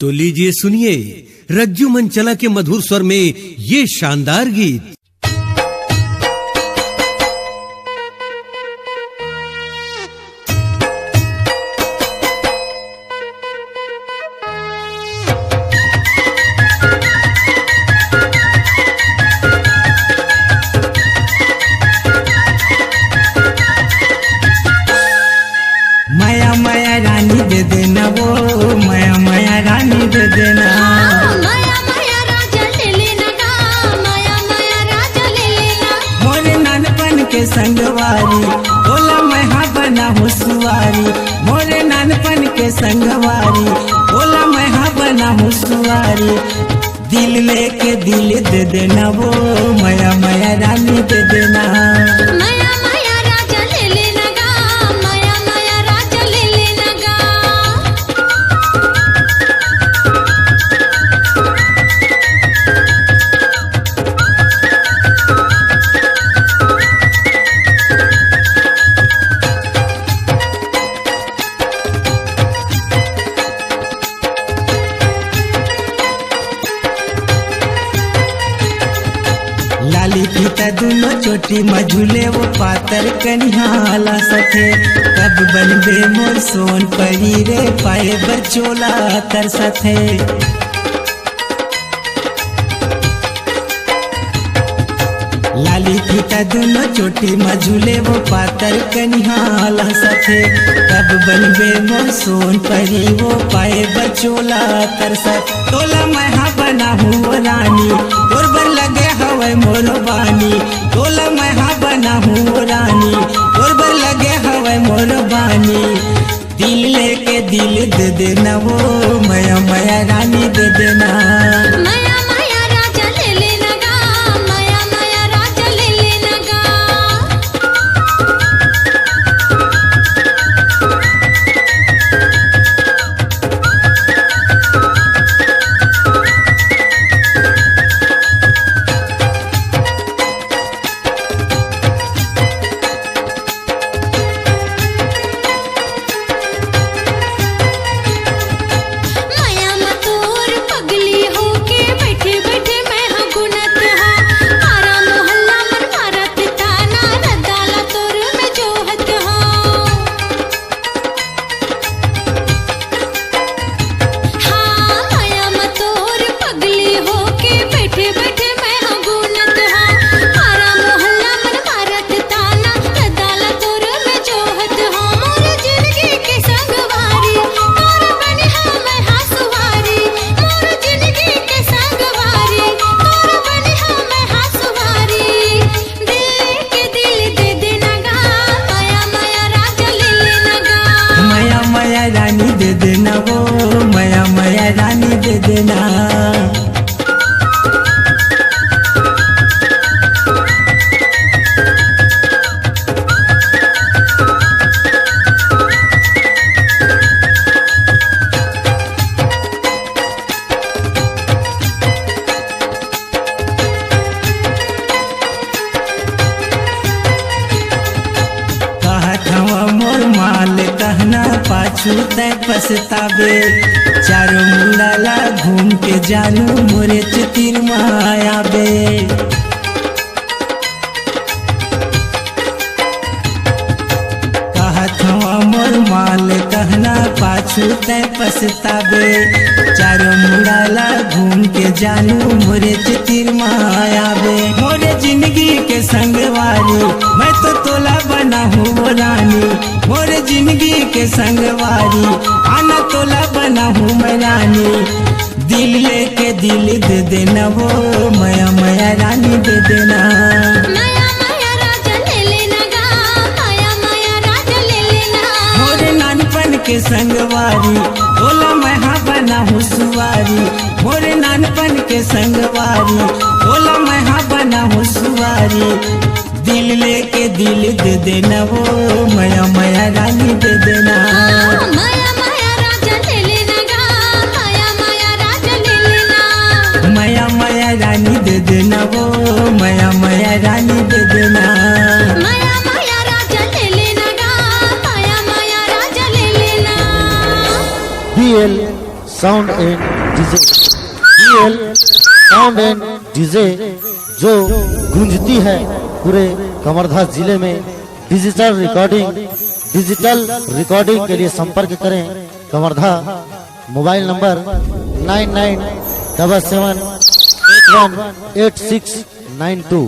तो लीजिए सुनिए रज्जू मंचला के मधुर स्वर में ये शानदार गीत। माया माया रानी दे देना वो माया माया रानी दे देना माया माया राजा ले लेना गा माया माया राजा ले लेना मोरे नानपन के संगवारी बोला मैं हाँ बना हूँ सुवारी मोरे नानपन के संगवारी बोला मैं हाँ बना हूँ सुवारी दिल लेके दिल दे देना वो माया माया रानी दे देना माया माया राजा ले लेना गा माया माया राजा ले लेना गा लाली पीता दोनों चोटी मझुले वो पातर कनिहाला सथे कब बनबे मोर सोन परी रे पाए बचोला तर सथे लाली पीता दोनों चोटी मझुले वो पातर कनिहाला सथे कब बनबे मोर सोन परी वो पाए बचोला तर सथ तोला मैं हाँ बना हूँ रानी तोर बर लगे हवे मोर बानी तोला मैं हाँ बना हूँ रानी तोर बर लगे हवे मोर बानी दिल लेके दिल दे देना वो माया माया रानी दे देना माया माया राजा ले लेना गा माया माया राजा ले लेना गा माया मतोर पगली होके बैठे बैठे मैं हाँ गुनत हाँ मारा मोहल्ला मन मारत ताना रदाला तोर में जोहत हाँ हाँ माया मतोर पगली होके बैठे बैठे मैं हाँ गुनत हाँ मारा मोहल्ला मन मारत ताना रदाला तोर में जोहत हाँ मोर जिंदगी के संगवारी तोर बनी हाँ मैं हाँ सुवारी मोर जिंदगी के संगवारी तोर बनी हाँ मैं हाँ सुवारी दिल के दिल दे देना गा माया माया राजा ले लेना गा माया माया रानी दे देना वो माया माया रानी दे देना कहत हवा मोर माल कहना पाछू तय पछतावे चारों मुड़ाला घूम के जानू मोरे चितिर माया बे कहत हवा मोर माल कहना पाछू तय पछतावे चारों मुड़ाला घूम के जानू मोरे चितिर माया बे मोरे जिंदगी के संगवारी मैं तो तोला बना हूँ रानी मोरे जिंदगी के संगवारी आना तोला बना हूँ मैं रानी दिल लेके दिल दे देना वो माया माया रानी दे देना माया माया राजा ले लेना गा माया माया राजा ले लेना मोरे नानपन के संगवारी बोला मैं हाँ बना हूँ सुवारी मोरे नानपन के संगवारी बोला मैं हाँ बना हूँ सुवारी दिल लेके दिल दे देना वो माया माया रानी दे देना माया माया राजा ले लेना गा माया माया राजा ले लेना माया माया रानी दे देना वो माया माया रानी दे देना माया माया राजा ले लेना गा माया माया राजा ले लेना BL sound and DJ, GL sound and DJ जो गूंजती है पूरे कवर्धा जिले में। डिजिटल रिकॉर्डिंग के लिए संपर्क करें कवर्धा। Mobile number 9977818692।